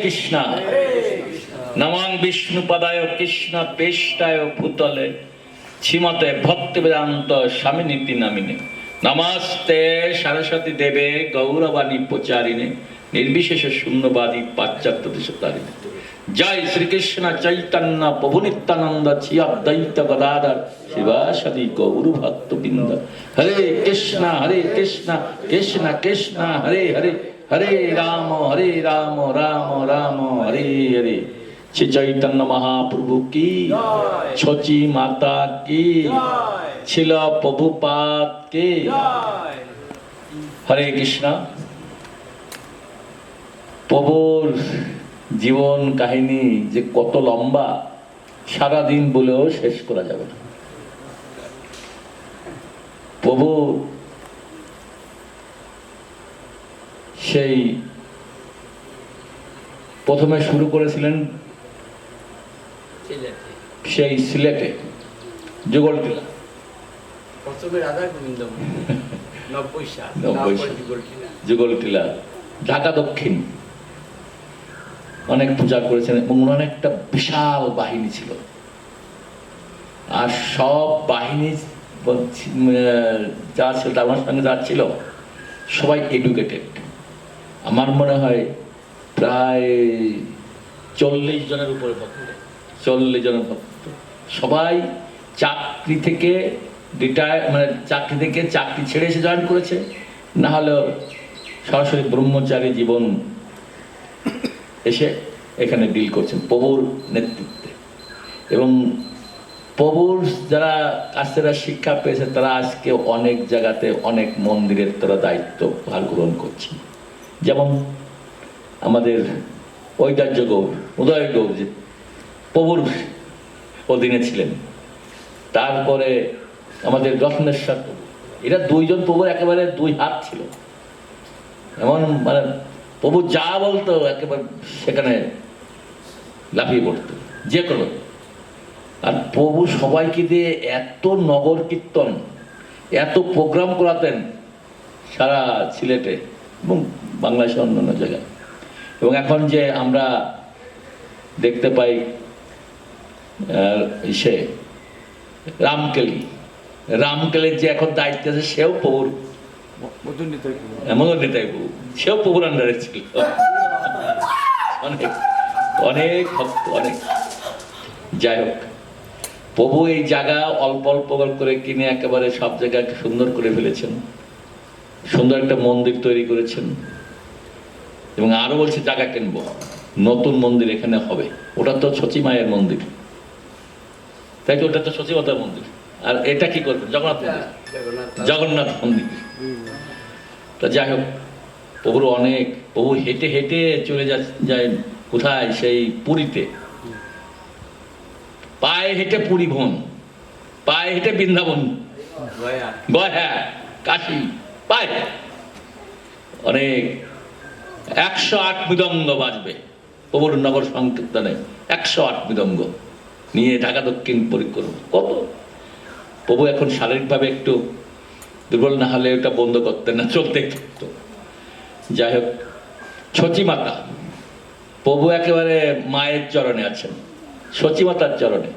কৃষ্ণ নমাং বিষ্ণুপদায় কৃষ্ণ পেষ্টায় ভূতলে শ্রীমতে ভক্তি বেদান্ত স্বামিনীতি নামিনে নমস্তে সরস্বতী দেবে গৌরবাণী প্রচারিণে নির্বিশেষ শূন্যবাদী পাশ্চাত্য দেশতারিণে। জয় শ্রীকৃষ্ণ চৈতন্য প্রভু নিত্যানন্দ শ্রী অদ্বৈত গদাধর শিবাসাদি গৌর ভক্তবৃন্দ। হরে কৃষ্ণ কৃষ্ণ কৃষ্ণ হরে হরে, হরে রাম রাম রাম হরে হরে। শ্রী চৈতন্য মহাপ্রভু কি, ছচি মাতা কি, ছিল প্রভুপাদ কি। হরে কৃষ্ণ। প্রভুর জীবন কাহিনী যে কত লম্বা, সারাদিন বলেও শেষ করা যাবে না। প্রভু সেই প্রথমে শুরু করেছিলেন সেই সিলেটে যুগলটিলা, যুগলটিলা ঢাকা দক্ষিণ অনেক পূজা করেছেন এবং ওনার একটা বিশাল বাহিনী ছিল। আর সব বাহিনী যা ছিল তার সঙ্গে যা ছিল সবাই এডুকেটেড। আমার মনে হয় প্রায় 40 জনের উপরে ভক্ত, 40 জনের ভক্ত। সবাই চাকরি থেকে রিটায়ার, মানে চাকরি থেকে চাকরি ছেড়ে এসে জয়েন করেছে, না হলেও সরাসরি ব্রহ্মচারী জীবন এসে এখানে ডিল করছেন প্রভুর নেতৃত্বে। এবং প্রভুর যারা কাছ থেকে শিক্ষা পেয়েছে তারা আজকে অনেক জায়গাতে অনেক মন্দিরের তারা দায়িত্ব ভার গ্রহণ করছে। যেমন আমাদের ঐতিহ্য গৌর, উদয় গৌর যে প্রভুর অধীনে ছিলেন। তারপরে আমাদের রত্নেশ্বর প্রভু, এরা দুইজন প্রভুর একেবারে দুই হাত ছিল। এমন মানে প্রভু যা বলতো একেবারে সেখানে লাফিয়ে পড়তো যে কোনো। আর প্রভু সবাইকে দিয়ে এত নগর কীর্তন, এত প্রোগ্রাম করাতেন সারা সিলেটে এবং বাংলাদেশের অন্যান্য জায়গায়। এবং এখন যে আমরা দেখতে পাই সে রামকেলির যে এখন দায়িত্ব আছে সেও প্রভুর, মদন নিতাই প্রভু, সেও প্রভুর আন্ডারে ছিল। অনেক অনেক ভক্ত, অনেক। যাই হোক, প্রভু এই জায়গা অল্প অল্প করে কিনে একেবারে সব জায়গায় সুন্দর করে ফেলেছেন, সুন্দর একটা মন্দির তৈরি করেছেন। এবং আরো বলছে জায়গা কিনবো, নতুন মন্দির এখানে হবে। ওটা তো ছচি মায়ের মন্দির, তাই তো? ওটা তো ছচি মাতার মন্দির। আর এটা কি করবেন? জগন্নাথ মন্দির। তা যাই হোক, প্রভুর অনেক, প্রভু হেঁটে হেঁটে চলে যায় কোথায়? সেই পুরীতে। পায়ে হেঁটে পুরী ভ্রমণ, পায়ে হেঁটে বৃন্দাবন, গয়া, কাশী, পায়ে। অনেক 108 মৃদঙ্গ বাজবে প্রভুর নগর সংকীর্তনে। 108 মৃদঙ্গ নিয়ে ঢাকা দক্ষিণ পরিক্রমা। কত! প্রভু এখন শারীরিকভাবে একটু দুর্বল, না হলে ওটা বন্ধ করতেন না, চলতে থাকতো। যাই হোক, ছচি মাতা, প্রভু একেবারে মায়ের চরণে আছেন, ছচি মাতার চরণে।